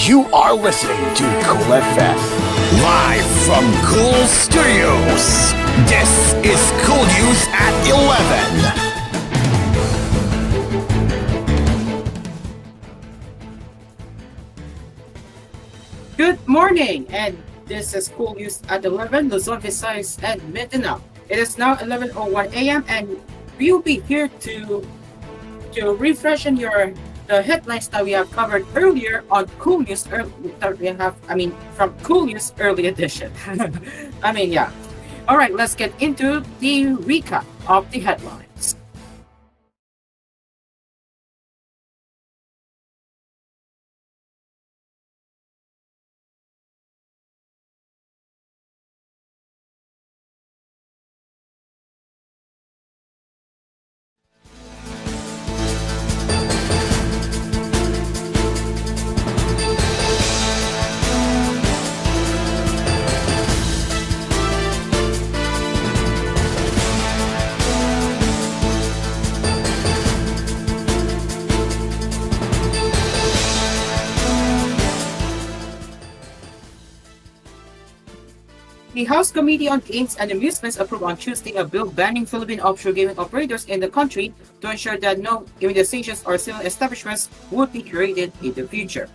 You are listening to Cool FM, live from Cool Studios. This is Cool News at 11. Good morning, and this is Cool News at 11, Luzon, Visayas, and Mindanao. It is now 11:01 a.m. and we'll be here to refreshen the headlines that we have covered earlier on Cool News. From Cool News Early Edition. Yeah. All right, let's get into the recap of the headlines. The House Committee on Games and Amusements approved on Tuesday a bill banning Philippine offshore gaming operators in the country to ensure that no gaming stations or similar establishments would be created in the future.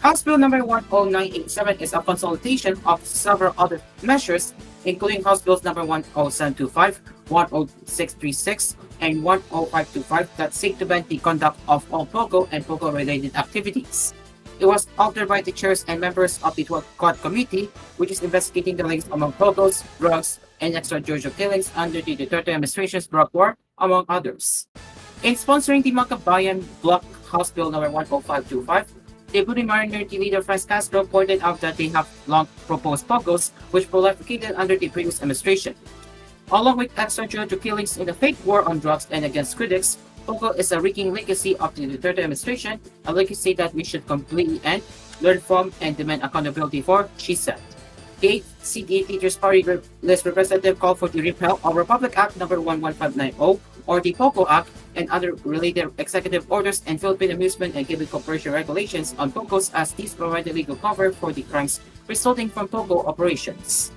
House Bill number 10987 is a consultation of several other measures, including House Bills number 10725, 10636, and 10525 that seek to ban the conduct of all POGO and POGO-related activities. It was authored by the chairs and members of the Quad Committee, which is investigating the links among POGOs, drugs, and extrajudicial killings under the Duterte administration's drug war, among others. In sponsoring the Makabayan Bloc House Bill number 10525, Deputy Minority Leader Franz Castro pointed out that they have long proposed POGOs, which proliferated under the previous administration. Along with extrajudicial killings in the fake war on drugs and against critics, POGO is a reeking legacy of the Duterte administration, a legacy that we should completely end, learn from, and demand accountability for, she said. The CDA Teachers Party list representative called for the repeal of Republic Act No. 11590, or the POGO Act, and other related executive orders and Philippine Amusement and Gaming Corporation regulations on POGOs, as these provide the legal cover for the crimes resulting from POGO operations.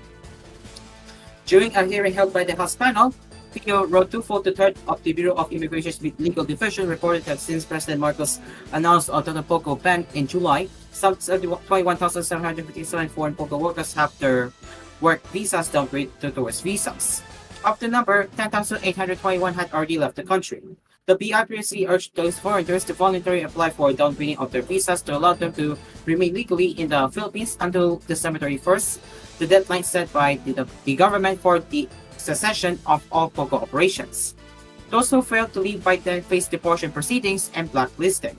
During a hearing held by the House panel, Pio Rodolfo III of the Bureau of Immigration's Legal Division reported that since President Marcos announced a total POGO ban in July, some 21,757 foreign POGO workers have their work visas downgraded to tourist visas. Of the number, 10,821 had already left the country. The BIPC urged those foreigners to voluntarily apply for a downgrading of their visas to allow them to remain legally in the Philippines until December 31st, the deadline set by the government for the cessation of all POGO operations. Those who failed to leave by then face deportation proceedings and blacklisting.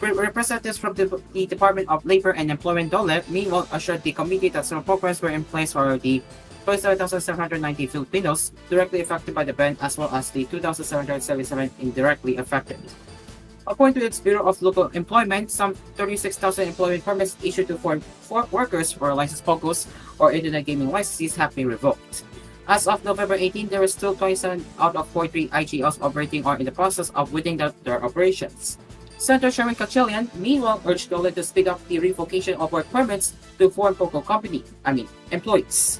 Representatives from the Department of Labor and Employment DOLE meanwhile assured the committee that several programs were in place for the 27,790 Filipinos directly affected by the ban, as well as the 2,777 indirectly affected. According to its Bureau of Local Employment, some 36,000 employment permits issued to foreign workers for licensed POGOs or internet gaming licenses have been revoked. As of November 18, there are still 27 out of 43 IGLs operating or in the process of winding down their operations. Senator Sherwin Gatchalian meanwhile urged DOLE to speed up the revocation of work permits to foreign POGO employees.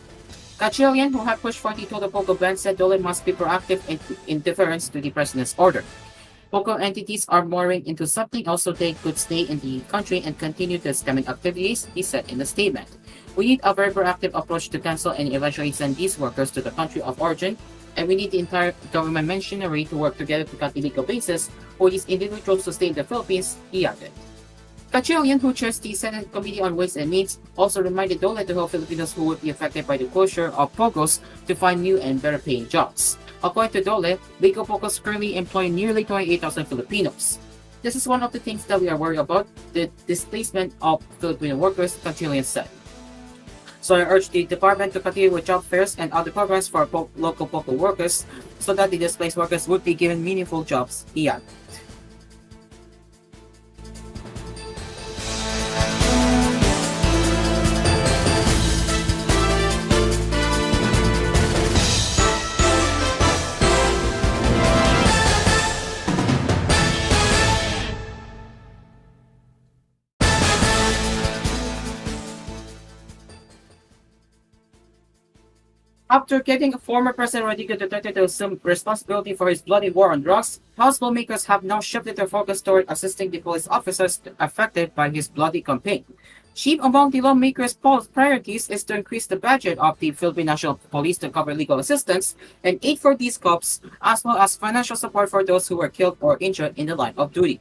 Gatchalian, who had pushed for the total POGO ban, said DOLE must be proactive in deference to the president's order. POGO entities are mooring into something else so they could stay in the country and continue their scamming activities, he said in a statement. We need a very proactive approach to cancel and eventually send these workers to the country of origin, and we need the entire government machinery to work together to cut illegal bases for these individuals to stay in the Philippines, he added. Gatchalian, who chairs the Senate Committee on Ways and Means, also reminded DOLE to help Filipinos who would be affected by the closure of POGOs to find new and better paying jobs. According to DOLE, legal POGOs currently employ nearly 28,000 Filipinos. This is one of the things that we are worried about, the displacement of Filipino workers, Gatchalian said. So I urge the department to continue with job fairs and other programs for local POGO workers so that the displaced workers would be given meaningful jobs, he added. After getting former President Rodrigo Duterte to assume responsibility for his bloody war on drugs, House lawmakers have now shifted their focus toward assisting the police officers affected by his bloody campaign. Chief among the lawmakers' priorities is to increase the budget of the Philippine National Police to cover legal assistance and aid for these cops, as well as financial support for those who were killed or injured in the line of duty.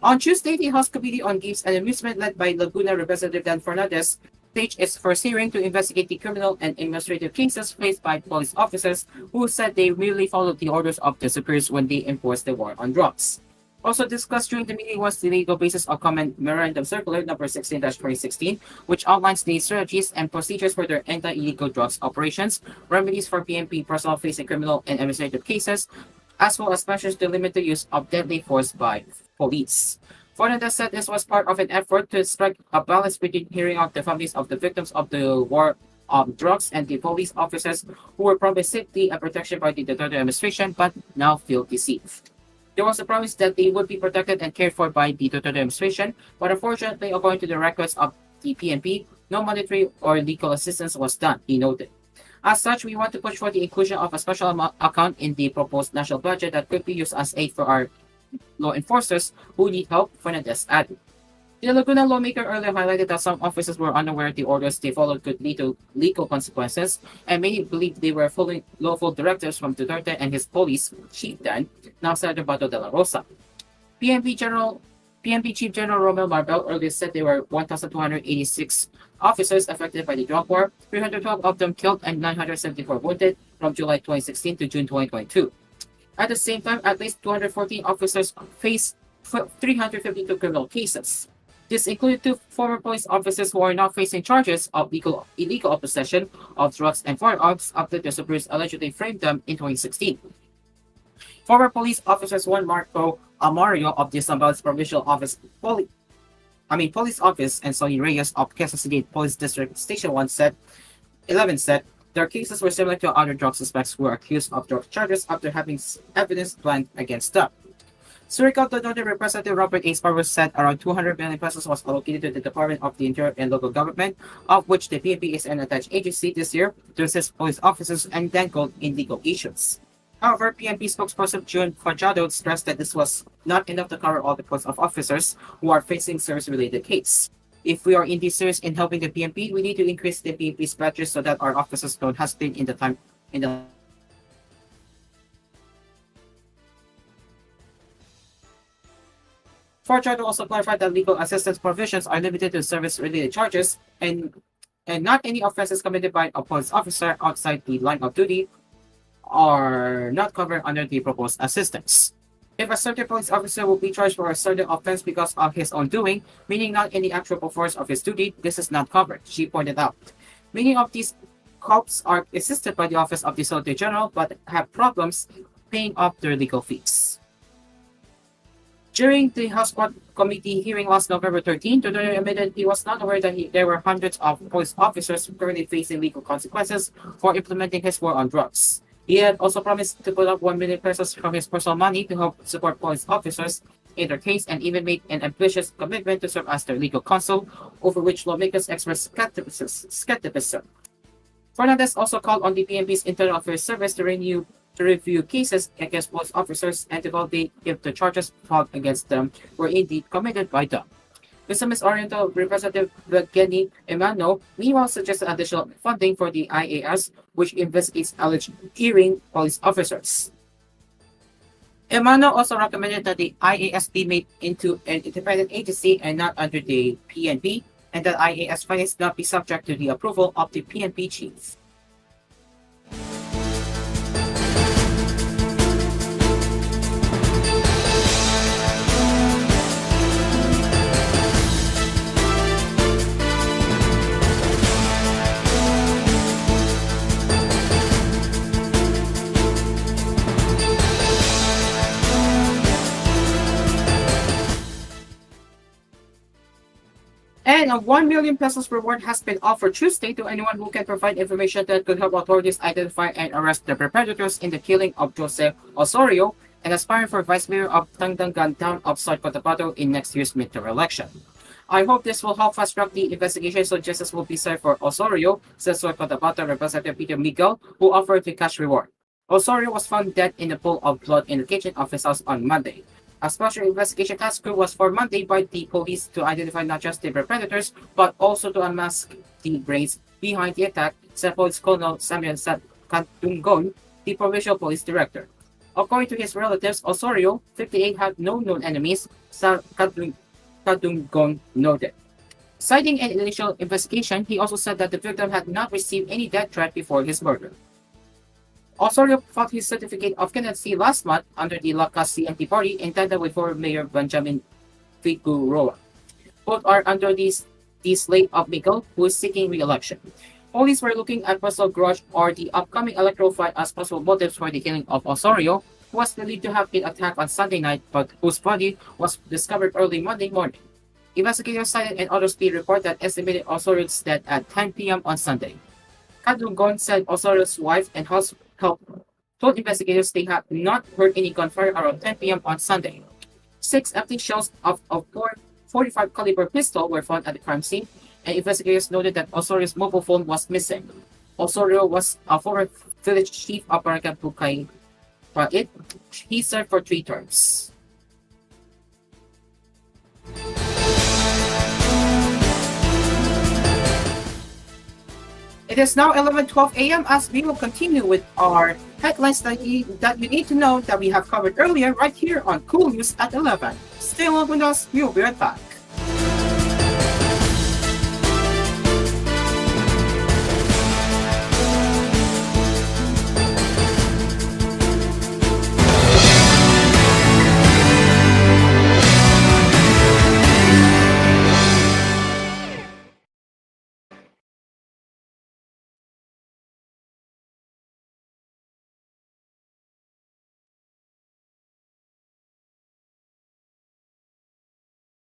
On Tuesday, the House Committee on Games and Amusement, led by Laguna Representative Dan Fernandez, staged its first hearing to investigate the criminal and administrative cases faced by police officers who said they merely followed the orders of their superiors when they enforced the war on drugs. Also discussed during the meeting was the legal basis of Common Memorandum Circular number 16-2016, which outlines the strategies and procedures for their anti-illegal drugs operations, remedies for PNP personnel facing criminal and administrative cases, as well as measures to limit the use of deadly force by police. Fernandez said this was part of an effort to strike a balance between hearing out the families of the victims of the war on drugs and the police officers who were promised safety and protection by the Duterte administration but now feel deceived. There was a promise that they would be protected and cared for by the Duterte administration, but unfortunately, according to the records of the PNP, no monetary or legal assistance was done, he noted. As such, we want to push for the inclusion of a special account in the proposed national budget that could be used as aid for our law enforcers who need help, Fernandez added. The Laguna lawmaker earlier highlighted that some officers were unaware the orders they followed could lead to legal consequences, and many believed they were following lawful directives from Duterte and his police chief then, now Senator Bato de la Rosa. PNP Chief General Romel Marbel earlier said there were 1,286 officers affected by the drug war, 312 of them killed and 974 wounded from July 2016 to June 2022. At the same time, at least 214 officers faced 352 criminal cases. This included two former police officers who are now facing charges of illegal possession of drugs and firearms after their superiors allegedly framed them in 2016. Former police officers Juan Marco Amario of the Zambales Provincial Police Office and Sonny Reyes of Quezon City Police District Station 11 said their cases were similar to other drug suspects who were accused of drug charges after having evidence planned against them. Surigao Northern Representative Robert A. Sparrow said around 200 million pesos was allocated to the Department of the Interior and local government, of which the PNP is an attached agency this year to assist police officers and dangled in legal issues. However, PNP spokesperson June Fajado stressed that this was not enough to cover all the posts of officers who are facing service-related cases. If we are indeed serious in helping the PNP, we need to increase the PNP's budget so that our officers don't hesitate in the Fajado also clarified that legal assistance provisions are limited to service-related charges and not any offenses committed by a police officer outside the line of duty are not covered under the proposed assistance. If a certain police officer will be charged for a certain offense because of his own doing, meaning not any actual performance of his duty, this is not covered, she pointed out. Many of these cops are assisted by the Office of the Solicitor General but have problems paying off their legal fees. During the House Committee hearing last November 13, Duterte admitted he was not aware that there were hundreds of police officers currently facing legal consequences for implementing his war on drugs. He had also promised to put up 1 million pesos from his personal money to help support police officers in their case and even made an ambitious commitment to serve as their legal counsel, over which lawmakers expressed skepticism. Fernandez also called on the PNP's Internal Affairs Service to review cases against police officers and to validate if the charges filed against them were indeed committed by them. Misamis Oriental Representative Evgeny Emano meanwhile suggested additional funding for the IAS, which investigates alleged hearing police officers. Emano also recommended that the IAS be made into an independent agency and not under the PNP, and that IAS findings not be subject to the approval of the PNP chief. And a 1 million pesos reward has been offered Tuesday to anyone who can provide information that could help authorities identify and arrest the perpetrators in the killing of Jose Osorio, an aspiring for vice mayor of Tangdangan town of South Cotabato in next year's midterm election. I hope this will help fast-track the investigation so justice will be served for Osorio, says Soy Cotabato Representative Peter Miguel, who offered the cash reward. Osorio was found dead in a pool of blood in the kitchen of his house on Monday. A special investigation task group was formed Monday by the police to identify not just the perpetrators, but also to unmask the brains behind the attack, said Police Colonel Samuel Katungon, the provincial police director. According to his relatives, Osorio, 58, had no known enemies, Katungon noted. Citing an initial investigation, he also said that the victim had not received any death threat before his murder. Osorio fought his certificate of candidacy last month under the Lakas CNT party in tandem with former Mayor Benjamin Figueroa. Both are under the slate of Miguel, who is seeking re-election. Police were looking at personal grudge or the upcoming electoral fight as possible motives for the killing of Osorio, who was believed to have been attacked on Sunday night but whose body was discovered early Monday morning. Investigators cited an autopsy report that estimated Osorio was dead at 10 p.m. on Sunday. Kadungon said Osorio's wife and house help told investigators they had not heard any gunfire around 10 p.m. on Sunday. 6 empty shells of a .45 caliber pistol were found at the crime scene, and investigators noted that Osorio's mobile phone was missing. Osorio was a former village chief of Barangay Bukay Pait. He served for 3 terms. It is now 11:12 a.m. as we will continue with our headlines that you need to know that we have covered earlier right here on koolNews at 11. Stay along with us, we will be right back.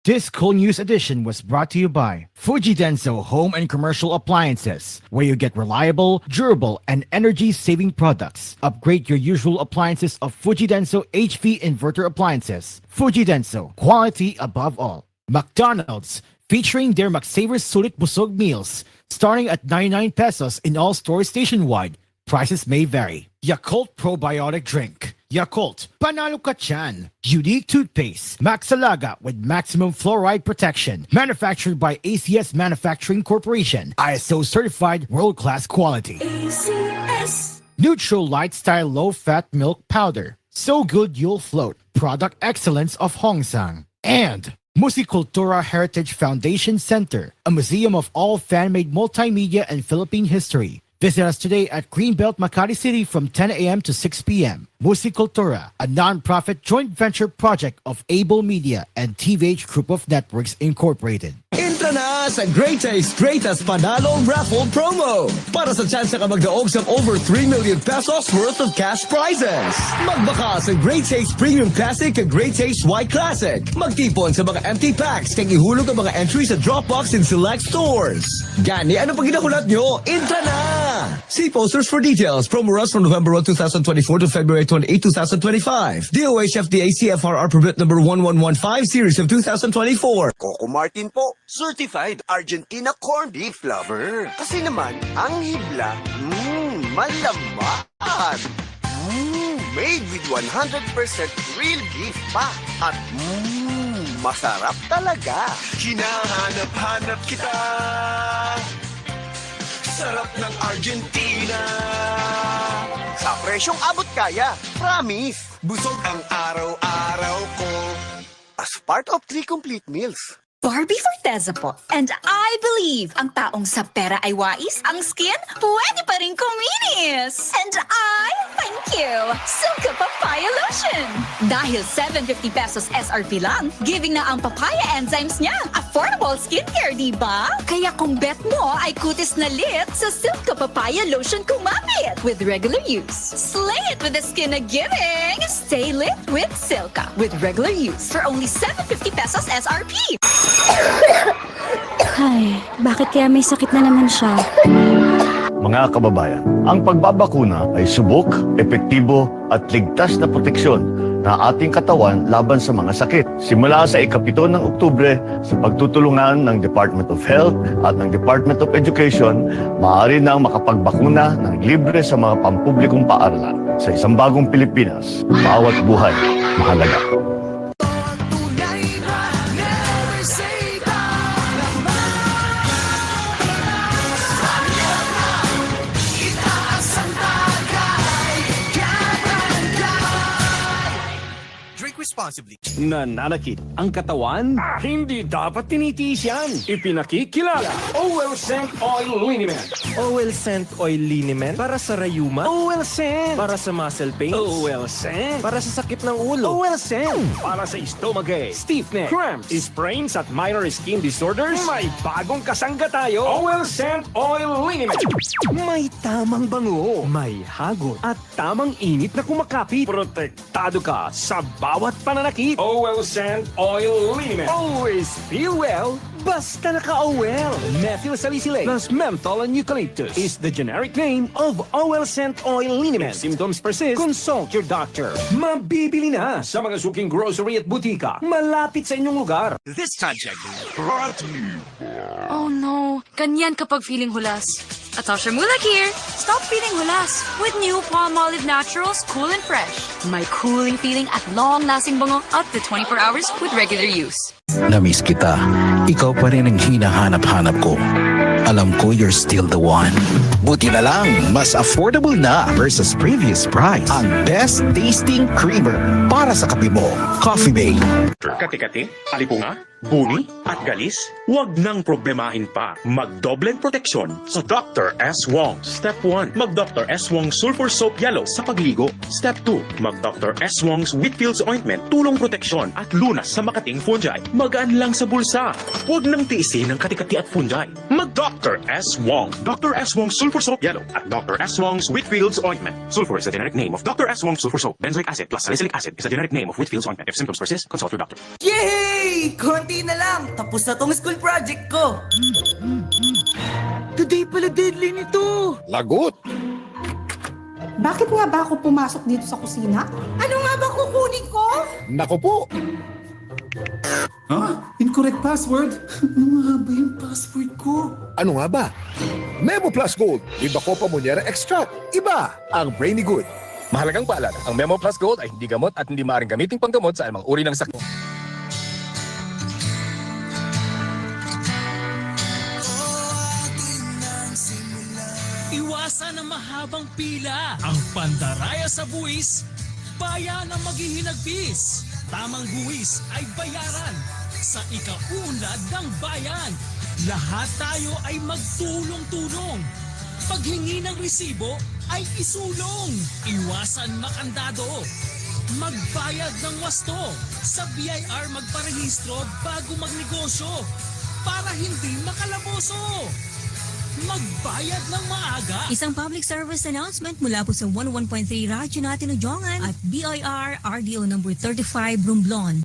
This koolNews edition was brought to you by Fuji Denso Home and Commercial Appliances, where you get reliable, durable, and energy-saving products. Upgrade your usual appliances of Fuji Denso HV inverter appliances. Fuji Denso, quality above all. McDonald's, featuring their McSavers Sulit Busog meals, starting at 99 pesos in all stores nationwide. Prices may vary. Yakult Probiotic Drink. Yakult, Panalo Ka Tiyan. Unique toothpaste. Maxalaga with maximum fluoride protection. Manufactured by ACS Manufacturing Corporation. ISO certified world-class quality. ACS. Neutral Lifestyle Low-Fat Milk Powder. So good you'll float. Product excellence of Hongsang. And Musicultura Heritage Foundation Center, a museum of all fan-made multimedia and Philippine history. Visit us today at Greenbelt, Makati City from 10 a.m. to 6 p.m. Musicultura, a non-profit joint venture project of Able Media and TVH Group of Networks Incorporated. Entra na sa Great Taste Great as Panalo Raffle Promo para sa chance ka magdaog sa over 3 million pesos worth of cash prizes. Magbaka sa Great Taste Premium Classic at Great Taste White Classic. Magtipon sa mga empty packs kaya ihulog ang mga entries sa Dropbox in select stores. Gani, ano pag ginakulat nyo? Entra na! See posters for details. Promo runs from November 1, 2024 to February 28, 2025. DOH FDA CFRR permit number 1115 series of 2024. Coco Martin po, certified Argentina corned beef lover. Kasi naman, ang hibla, malaman. Made with 100% real beef pa. At masarap talaga. Hinahanap-hanap kita. Sarap ng Argentina. Sa presyong abot kaya, promise. Busog ang araw-araw ko. As part of 3 complete meals. Barbie Forteza po. And I believe ang taong sa pera ay wais, ang skin pwede pa rin kuminis. And I thank you, Silka Papaya Lotion. Dahil 750 pesos SRP lang, giving na ang papaya enzymes niya. Affordable skincare, di ba? Kaya kung bet mo ay kutis na lit, sa Silka Papaya Lotion kumapit. With regular use, slay it with the skin na giving. Stay lit with Silka. With regular use for only 750 pesos SRP. Ay, bakit kaya may sakit na naman siya? Mga kababayan, ang pagbabakuna ay subok, epektibo at ligtas na proteksyon na ating katawan laban sa mga sakit. Simula sa ika-7 ng Oktubre, sa pagtutulungan ng Department of Health at ng Department of Education, maaari nang makapagbakuna ng libre sa mga pampublikong paaralan. Sa isang bagong Pilipinas, bawat buhay mahalaga. Responsibly. Nananakit ang katawan? Hindi dapat tinitiis yan. Ipinakikilala. OL Scent Oil Liniment. OL Scent Oil Liniment para sa rayuma. OL Scent. Para sa muscle pains. OL Scent. Para sa sakit ng ulo. OL Scent. Para sa stomachache, stiffness, cramps, sprains at minor skin disorders. May bagong kasangga tayo. OL Scent Oil Liniment. May tamang bango. May hagod. At tamang init na kumakapit. Protektado ka sa bawat pananakit. OL Scent Oil Liniment. Always feel well, basta naka-OL. Methyl salicylate plus menthol and eucalyptus is the generic name of OL Scent Oil Liniment. If symptoms persist, consult your doctor. Mabibili na sa mga suking grocery at butika malapit sa inyong lugar. This time check brought to you. Oh no, ganyan kapag feeling hulas. Atasha Mulak here. Stop feeling hulas with new Palmolive Naturals Cool and Fresh. My cooling feeling at long-lasting bango up to 24 hours with regular use. Namiss kita. Ikaw pa rin ang hinahanap-hanap ko. Alam ko you're still the one. Buti na lang, mas affordable na versus previous price. Ang best tasting creamer para sa kape mo. Coffee Mate. Kati-kati, alipunga, buni, at galis? Huwag nang problemahin pa. Magdobleng proteksyon sa Dr. S. Wong. Step 1. Mag Dr. S. Wong Sulfur Soap Yellow sa pagligo. Step 2. Mag Dr. S. Wong's Whitfield's Ointment, tulong proteksyon at lunas sa makating fungi. Magaan lang sa bulsa. Huwag nang tiisin ng kati-kati at fungi. Mag Dr. S. Wong. Dr. S. Wong Sulfur Soap Yellow at Dr. S. Wong's Whitfield's Ointment. Sulfur is the generic name of Dr. S. Wong Sulfur Soap. Benzoic acid plus salicylic acid is the generic name of Whitfield's Ointment. If symptoms persist, consult your doctor. Yay! Konti na lang! Tapos na tong school project ko! Today pala deadline nito! Lagot! Bakit nga ba ako pumasok dito sa kusina? Ano nga ba kukunin ko? Nako po! Incorrect password? Ano nga ba yung password ko? Ano nga ba? Memo Plus Gold. Iba ko pa Monera Extract. Iba ang Brainy Good. Mahalagang paalala, ang Memo Plus Gold ay hindi gamot at hindi maaaring gamiting panggamot sa anumang uri ng sakit. Iwasan ang mahabang pila. Ang pandaraya sa buwis, bayan ang maghihinagpis. Tamang buwis ay bayaran sa ikaunlad ng bayan. Lahat tayo ay magtulong-tulong. Paghingi ng resibo ay isulong. Iwasan makandado. Magbayad ng wasto. Sa BIR magparehistro bago magnegosyo para hindi makalaboso. Magbayad ng maaga. Isang public service announcement mula po sa 101.3 Radyo natin Ujongan at BIR RDO number 35 Romblon.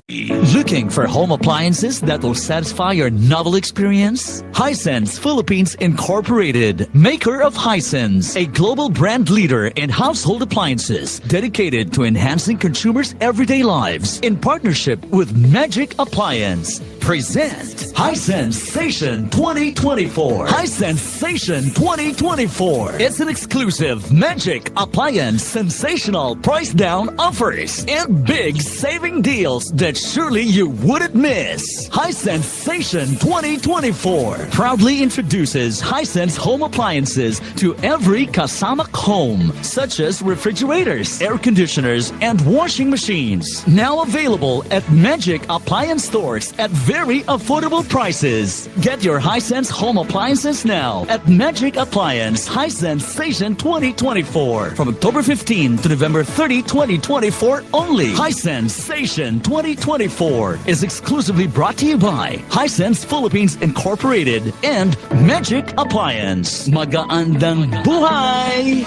Looking for home appliances that will satisfy your novel experience? Hisense Philippines Incorporated, maker of Hisense, a global brand leader in household appliances dedicated to enhancing consumers' everyday lives in partnership with Magic Appliance. Present Hisense Station 2024. Hisense Station 2024. It's an exclusive Magic Appliance sensational price down offers and big saving deals that surely you wouldn't miss. Hisense Station 2024 proudly introduces Hisense home appliances to every kasamak home, such as refrigerators, air conditioners, and washing machines. Now available at Magic Appliance stores at very affordable prices. Get your Hisense home appliances now at Magic Appliance Hisense Station 2024 from October 15 to November 30, 2024 only. Hisense Station 2024 is exclusively brought to you by Hisense Philippines Incorporated and Magic Appliance. Magaandang buhay!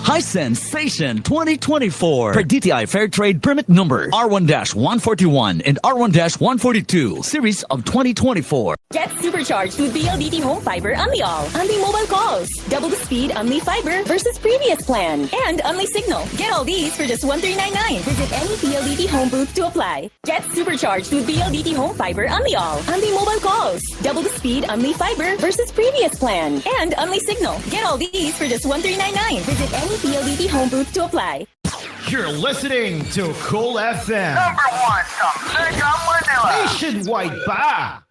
Hisense Station 2024 per DTI Fair Trade Permit Number R1-141 and R1-142 Series of 2024. Get supercharged with BLDT Home Fiber Unli All. Unli mobile calls. Double the speed Unli Fiber versus previous plan. And Unli Signal. Get all these for just $1399. Visit any BLDT Home booth to apply. Get supercharged with BLDT Home Fiber Unli All. Unli mobile calls. Double the speed Unli Fiber versus previous plan. And Unli Signal. Get all these for just $1399. Visit any BLDT Home booth to apply. You're listening to Cool FM. #1 sa Mega Manila. Nationwide ba?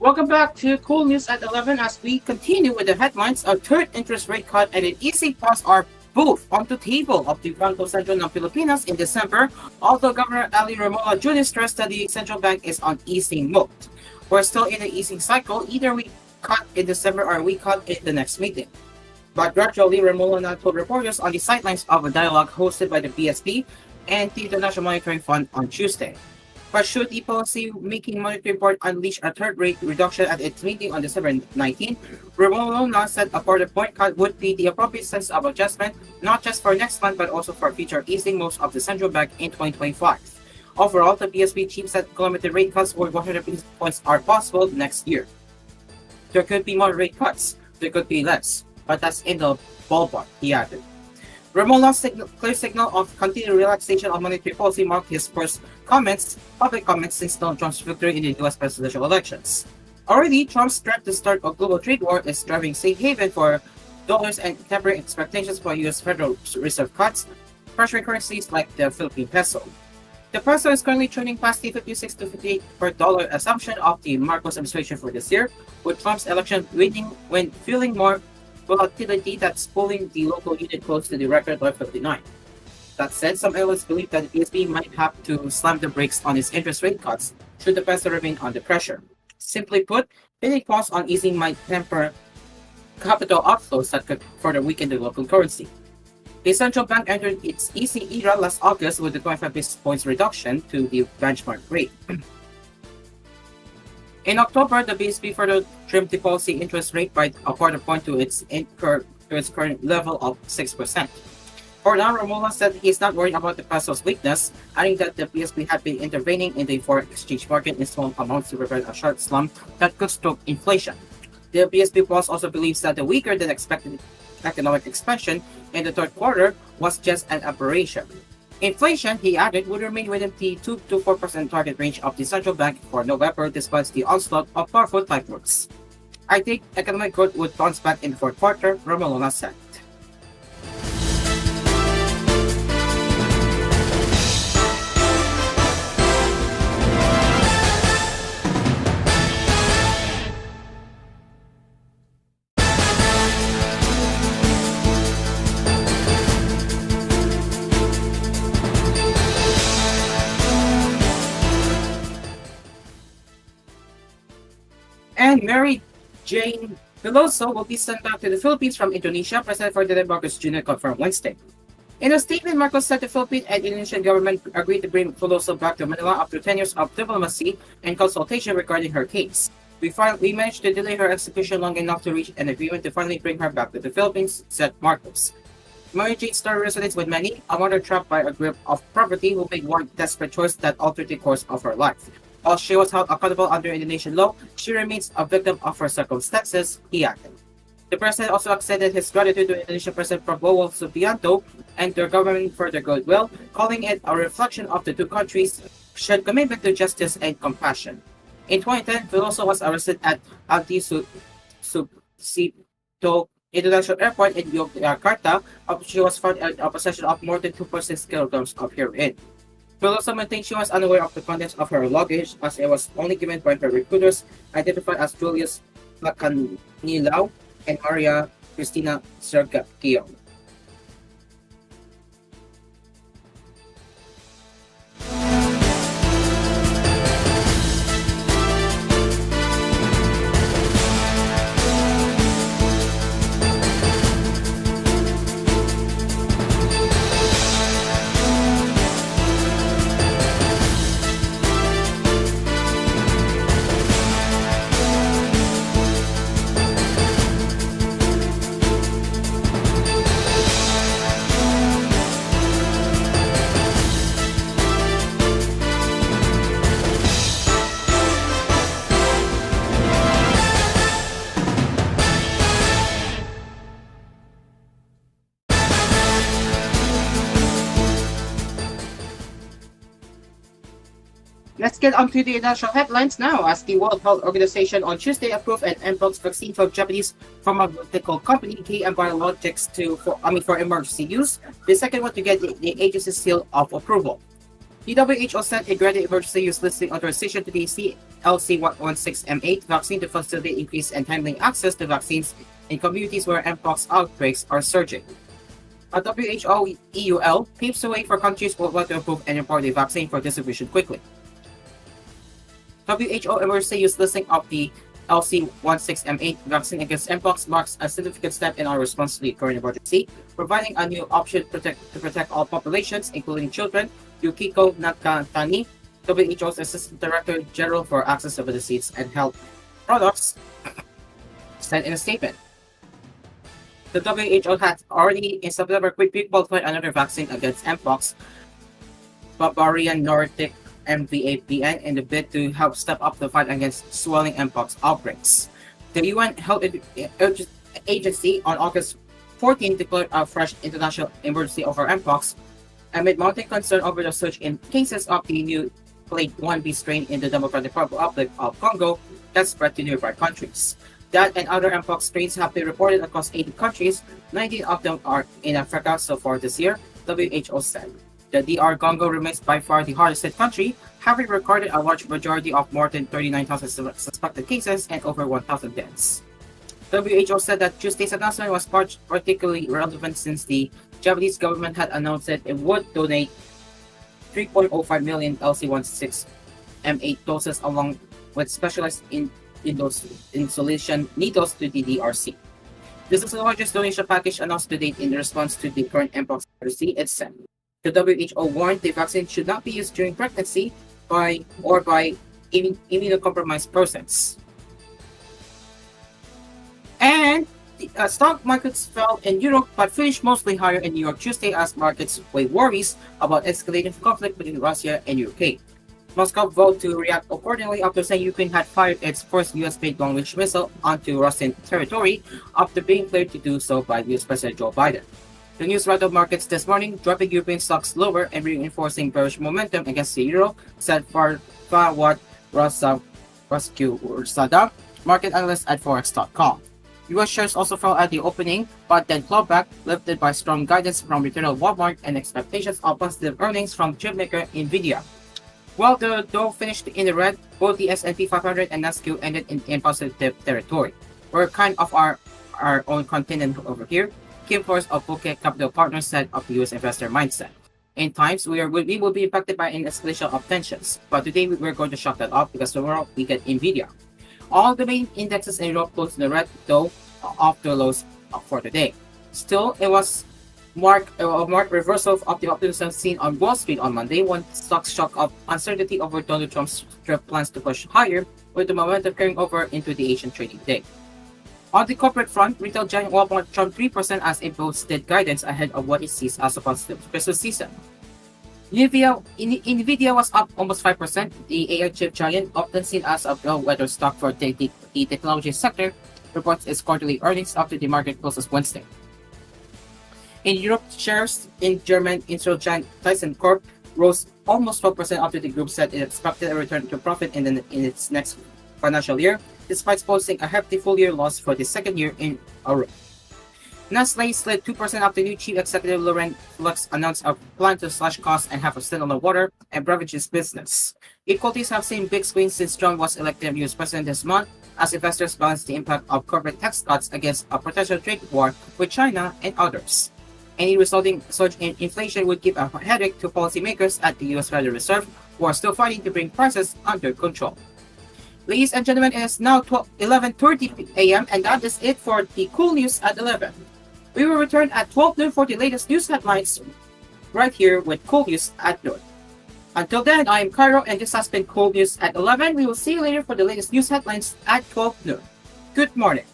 Welcome back to Cool News at 11 as we continue with the headlines. A third interest rate cut and an easing pause are both on the table of the Bangko Sentral ng Pilipinas in December, although Governor Ali Remola Jr. stressed that the central bank is on easing mode. We're still in the easing cycle, either we cut in December or we cut in the next meeting. But gradually, Remola now told reporters on the sidelines of a dialogue hosted by the BSP and the International Monetary Fund on Tuesday. But should the policy-making monetary board unleash a third rate reduction at its meeting on December 19, Remola said a quarter point cut would be the appropriate sense of adjustment, not just for next month but also for future easing moves of the central bank in 2025. Overall, the BSP chief said cumulative rate cuts worth 100 basis points are possible next year. There could be more rate cuts, there could be less, but that's in the ballpark, he added. Remola's clear signal of continued relaxation of monetary policy marked his first public comments since Donald Trump's victory in the U.S. presidential elections. Already, Trump's threat to start a global trade war is driving safe haven for dollars and tempering expectations for U.S. Federal Reserve cuts, pressuring currencies like the Philippine peso. The peso is currently trending past the 56 to 58 per dollar assumption of the Marcos administration for this year, with Trump's election winning when fueling more volatility that's pulling the local unit close to the record low 59. That said, some analysts believe that the BSP might have to slam the brakes on its interest rate cuts should the peso remain under pressure. Simply put, any pause on easing might temper capital outflows that could further weaken the local currency. The central bank entered its easing era last August with a 25 basis points reduction to the benchmark rate. In October, the BSP further trimmed the policy interest rate by a quarter point to its current level of 6%. For now, Remola said he is not worried about the peso's weakness, adding that the BSP had been intervening in the foreign exchange market in small amounts to prevent a short slump that could stoke inflation. The BSP boss also believes that the weaker than expected economic expansion in the third quarter was just an aberration. Inflation, he added, would remain within the 2 to 4% target range of the central bank for November despite the onslaught of powerful typhoons. I think economic growth would bounce back in the fourth quarter, Romolona said. And Mary Jane Veloso will be sent back to the Philippines from Indonesia, President Ferdinand Marcos Jr. confirmed Wednesday. In a statement, Marcos said the Philippine and Indonesian government agreed to bring Veloso back to Manila after 10 years of diplomacy and consultation regarding her case. We managed to delay her execution long enough to reach an agreement to finally bring her back to the Philippines, said Marcos. Mary Jane's story resonates with many, a mother trapped by a grip of poverty who made one desperate choice that altered the course of her life. While she was held accountable under Indonesian law, she remains a victim of her circumstances, he added. The president also extended his gratitude to Indonesian President Prabowo Subianto and their government for their goodwill, calling it a reflection of the two countries' shared commitment to justice and compassion. In 2010, Veloso was arrested at Sucipto International Airport in Yogyakarta. She was found in possession of more than 2.6 kilograms of heroin. Pelosa maintained she was unaware of the contents of her luggage as it was only given by her recruiters, identified as Julius Lacanilao and Maria Cristina Sergio. Let's get on to the national headlines now, as the World Health Organization on Tuesday approved an mpox vaccine from Japanese pharmaceutical company KM Biologics for emergency use, the second one to get the agency's seal of approval. The WHO sent a granted emergency use listing authorization to the CLC-116M8 vaccine to facilitate increased and timely access to vaccines in communities where mpox outbreaks are surging. A WHO EUL paves the way for countries worldwide to approve and import the vaccine for distribution quickly. WHO emergency use listing of the LC16M8 vaccine against mpox marks a significant step in our response to the current emergency, providing a new option to protect all populations, including children. Yukiko Nakatani, WHO's Assistant Director General for Access to Medicines and Health Products, said in a statement. The WHO had already in September quickly qualified another vaccine against mpox, Bavarian Nordic MVAPN, in the bid to help step up the fight against swelling mpox outbreaks. The UN Health Agency on August 14 declared a fresh international emergency over mpox amid mounting concern over the surge in cases of the new Clade 1B strain in the Democratic Republic of Congo that spread to nearby countries. That and other mpox strains have been reported across 80 countries, 19 of them are in Africa so far this year, WHO said. The DR Congo remains by far the hardest hit country, having recorded a large majority of more than 39,000 suspected cases and over 1,000 deaths. WHO said that Tuesday's announcement was particularly relevant since the Japanese government had announced that it would donate 3.05 million LC16M8 doses along with specialized insulation needles to the DRC. This is the largest donation package announced to date in response to the current mpox emergency, it said. The WHO warned the vaccine should not be used during pregnancy by immunocompromised persons. And the stock markets fell in Europe but finished mostly higher in New York Tuesday as markets weigh worries about escalating conflict between Russia and UK. Moscow vowed to react accordingly after saying Ukraine had fired its first US-made long-range missile onto Russian territory after being cleared to do so by US President Joe Biden. The news rattled markets this morning, dropping European stocks lower and reinforcing bearish momentum against the euro, said Farwad Raskursada, market analyst at Forex.com. US shares also fell at the opening, but then clawed back, lifted by strong guidance from retail Walmart and expectations of positive earnings from chipmaker Nvidia. While the Dow finished in the red, both the S&P 500 and Nasdaq ended in positive territory. We're kind of our own continent over here, Kim Forrest of Bouquet Capital Partners said of the US investor mindset. In times, we will be impacted by an escalation of tensions, but today we're going to shut that off because tomorrow we get Nvidia. All the main indexes in Europe closed in the red, though off the lows for the day. Still, it was marked reversal of the optimism seen on Wall Street on Monday when stocks shock of uncertainty over Donald Trump's plans to push higher, with the momentum carrying over into the Asian trading day. On the corporate front, retail giant Walmart jumped 3% as it boosted guidance ahead of what it sees as a positive Christmas season. Nvidia was up almost 5%. The AI chip giant, often seen as a bellwether stock for the technology sector, reports its quarterly earnings after the market closes Wednesday. In Europe, shares in German industrial giant Tyson Corp rose almost 12% after the group said it expected a return to profit in its next financial year, despite posting a hefty full-year loss for the second year in a row. Nestle slid 2% after new chief executive Laurent Lux announced a plan to slash costs and have a stint on the water and beverages business. Equities have seen big swings since Trump was elected U.S. president this month, as investors balance the impact of corporate tax cuts against a potential trade war with China and others. Any resulting surge in inflation would give a headache to policymakers at the U.S. Federal Reserve, who are still fighting to bring prices under control. Ladies and gentlemen, it is now 11:30 a.m. and that is it for the Cool News at 11. We will return at 12 noon for the latest news headlines right here with Cool News at noon. Until then, I am Cairo and this has been Cool News at 11. We will see you later for the latest news headlines at 12 noon. Good morning.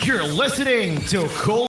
You're listening to Cool